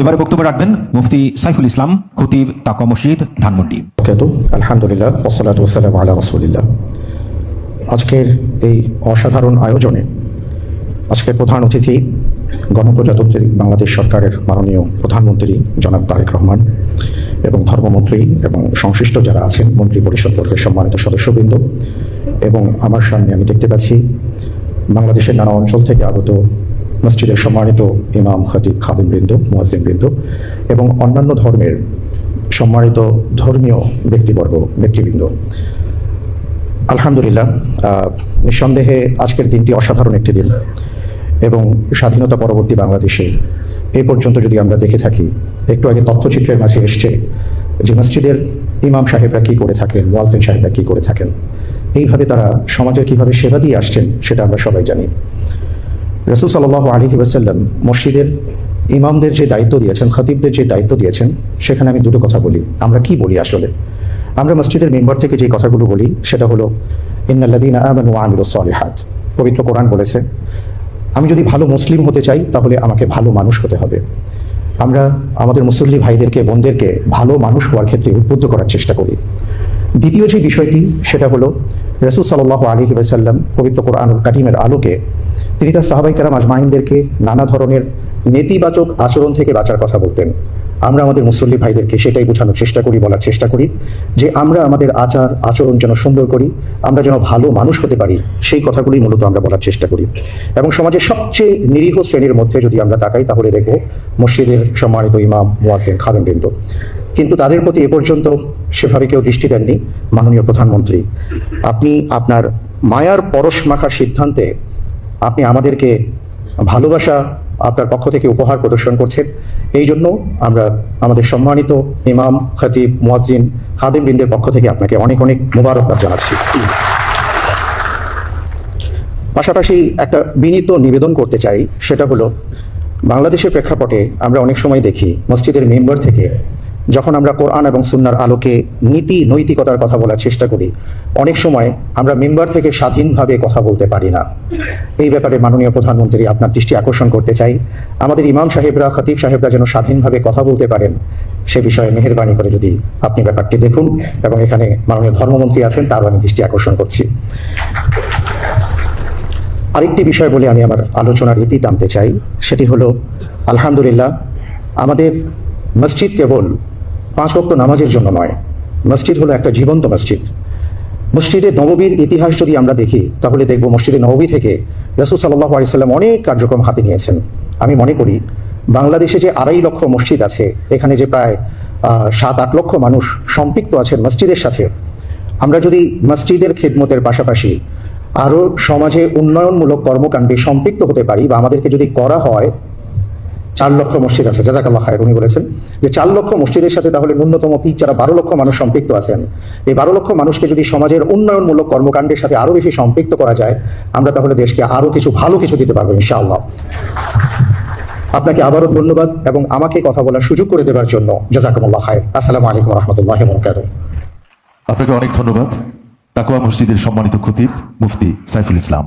এবারে বক্তব্য রাখবেন মুফতি সাইফুল ইসলাম, খতিব, তাকওয়া মসজিদ, ধানমন্ডি। আলহামদুলিল্লাহ, ওয়াসসালাতু ওয়াসসালামু আলা রাসূলিল্লাহ। আজকের এই অসাধারণ আয়োজনে আজকের প্রধান অতিথি গণপ্রজাতন্ত্রী বাংলাদেশ সরকারের মাননীয় প্রধানমন্ত্রী জনাব তারেক রহমান এবং ধর্মমন্ত্রী এবং সংশ্লিষ্ট যারা আছেন মন্ত্রী পরিষদবর্গের সম্মানিত সদস্যবৃন্দ, এবং আমার সামনে আমি দেখতে পাচ্ছি বাংলাদেশের নানা অঞ্চল থেকে আগত মসজিদের সম্মানিত ইমাম, খতিব, খাদিমবৃন্দ, মুয়াজ্জিনবৃন্দ এবং অন্যান্য ধর্মের সম্মানিত ধর্মীয় নেতৃবৃন্দ। আলহামদুলিল্লাহ, নিঃসন্দেহে আজকের দিনটি অসাধারণ একটি দিন এবং স্বাধীনতা পরবর্তী বাংলাদেশে এই পর্যন্ত যদি আমরা দেখে থাকি, একটু আগে তথ্যচিত্রের মাঝে এসছে যে মসজিদের ইমাম সাহেবরা কী করে থাকেন, মুয়াজ্জিন সাহেবরা কী করে থাকেন, এইভাবে তারা সমাজের কীভাবে সেবা দিয়ে আসছেন সেটা আমরা সবাই জানি। রাসূল সাল্লাল্লাহু আলাইহি ওয়াসাল্লাম মসজিদের ইমামদের যে দায়িত্ব দিয়েছেন, খতিবদের যে দায়িত্ব দিয়েছেন, সেখানে আমি দুটো কথা বলি। আমরা কি বলি আসলে? আমরা মসজিদের মেম্বার থেকে যে কথাগুলো বলি সেটা হলো ইন্নাল্লাযীনা আমানু ওয়া আমিলুস সালিহাত। পবিত্র কোরআন বলেছে, আমি যদি ভালো মুসলিম হতে চাই তাহলে আমাকে ভালো মানুষ হতে হবে। আমরা আমাদের মুসল্লি ভাইদেরকে, বোনদেরকে ভালো মানুষ হওয়ার ক্ষেত্রে উদ্বুদ্ধ করার চেষ্টা করি। দ্বিতীয় যে বিষয়টি সেটা হলো রাসূল সাল্লাল্লাহু আলাইহি ওয়াসাল্লাম পবিত্র কোরআনুল কারীমের আলোকে তিনি তার সাহাবায়ে কেরাম আজমাইনদেরকে নানা ধরনের নেতিবাচক আচরণ থেকে বাঁচার কথা বলতেন। আমরা আমাদের মুসল্লি ভাইদেরকে সেটাই বোঝানোর চেষ্টা করি, বলার চেষ্টা করি যে আমরা আমাদের আচার আচরণ যেন সুন্দর করি, আমরা যেন ভালো মানুষ হতে পারি, সেই কথাগুলি মূলত আমরা বলার চেষ্টা করি। এবং সমাজের সবচেয়ে নিরীহ শ্রেণীর মধ্যে যদি আমরা তাকাই তাহলে দেখব মসজিদের সম্মানিত ইমাম, মুয়াজ্জিন, খাদিমবৃন্দ। কিন্তু তাদের প্রতি এ পর্যন্ত সেভাবে কেউ দৃষ্টি দেননি। মাননীয় প্রধানমন্ত্রী, আপনি আপনার মায়ার পরশ মাখার সিদ্ধান্তে আপনি আমাদেরকে ভালোবাসা আপনার পক্ষ থেকে উপহার প্রদর্শন করছেন। এই জন্য আমরা আমাদের সম্মানিত ইমাম, খতিব, মুয়াজ্জিন, খাদিমবৃন্দের পক্ষ থেকে আপনাকে অনেক অনেক মোবারকবাদ জানাচ্ছি। পাশাপাশি একটা বিনীত নিবেদন করতে চাই, সেটা হলো বাংলাদেশের প্রেক্ষাপটে আমরা অনেক সময় দেখি মসজিদের মেম্বার থেকে যখন আমরা কোরআন এবং সুন্নাহর আলোকে নীতি নৈতিকতার কথা বলার চেষ্টা করি, অনেক সময় আমরা মেম্বার থেকে স্বাধীনভাবে কথা বলতে পারি না। এই ব্যাপারে মাননীয় প্রধানমন্ত্রী আপনার দৃষ্টি আকর্ষণ করতে চাই, আমাদের ইমাম সাহেবরা, খতিব সাহেবরা যেন স্বাধীনভাবে কথা বলতে পারেন, সে বিষয়ে মেহেরবানি করে যদি আপনি ব্যাপারটি দেখুন। এবং এখানে মাননীয় ধর্মমন্ত্রী আছেন, তারও আমি দৃষ্টি আকর্ষণ করছি। আরেকটি বিষয় বলে আমি আমার আলোচনার ইতি টানতে চাই, সেটি হলো আলহামদুলিল্লাহ, আমাদের মসজিদ কেবল 5 ওয়াক্ত নামাজের জন্য নয়, মসজিদ হলো একটা জীবন্ত মসজিদ। মসজিদে নববীর ইতিহাস যদি আমরা দেখি তাহলে দেখব মসজিদে নববী থেকে রাসূল সাল্লাল্লাহু আলাইহি ওয়াসাল্লাম অনেক কার্যক্রম হাতে নিয়েছেন। আমি মনে করি বাংলাদেশে যে 2.5 লক্ষ মসজিদ আছে, এখানে যে প্রায় 7-8 লক্ষ মানুষ সম্পৃক্ত আছেন মসজিদের সাথে, আমরা যদি মসজিদের খিদমতের পাশাপাশি আরও সমাজে উন্নয়নমূলক কর্মকাণ্ডে সম্পৃক্ত হতে পারি, বা আমাদেরকে যদি করা হয়, 4 লক্ষ মসজিদ আছে, জাযাকাল্লাহ খায়র, উনি বলেছেন যে 4 লক্ষ মসজিদের সাথে তাহলে ন্যূনতম যারা 12 লক্ষ মানুষ সম্পৃক্ত আছেন, এই 12 লক্ষ মানুষকে যদি সমাজের উন্নয়নমূলক কর্মকাণ্ডের সাথে আরও বেশি সম্পৃক্ত করা যায়, আমরা তাহলে দেশকে আরও কিছু ভালো কিছু দিতে পারবো ইনশাআল্লাহ। আপনাকে আবারও ধন্যবাদ এবং আমাকে কথা বলার সুযোগ করে দেওয়ার জন্য জাযাকুমুল্লাহ খায়র। আসসালামু আলাইকুম ওয়া রাহমাতুল্লাহি ওয়া বারাকাতুহু। আপনাকে অনেক ধন্যবাদ। তাকওয়া মসজিদের সম্মানিত খতিব মুফতি সাইফুল ইসলাম।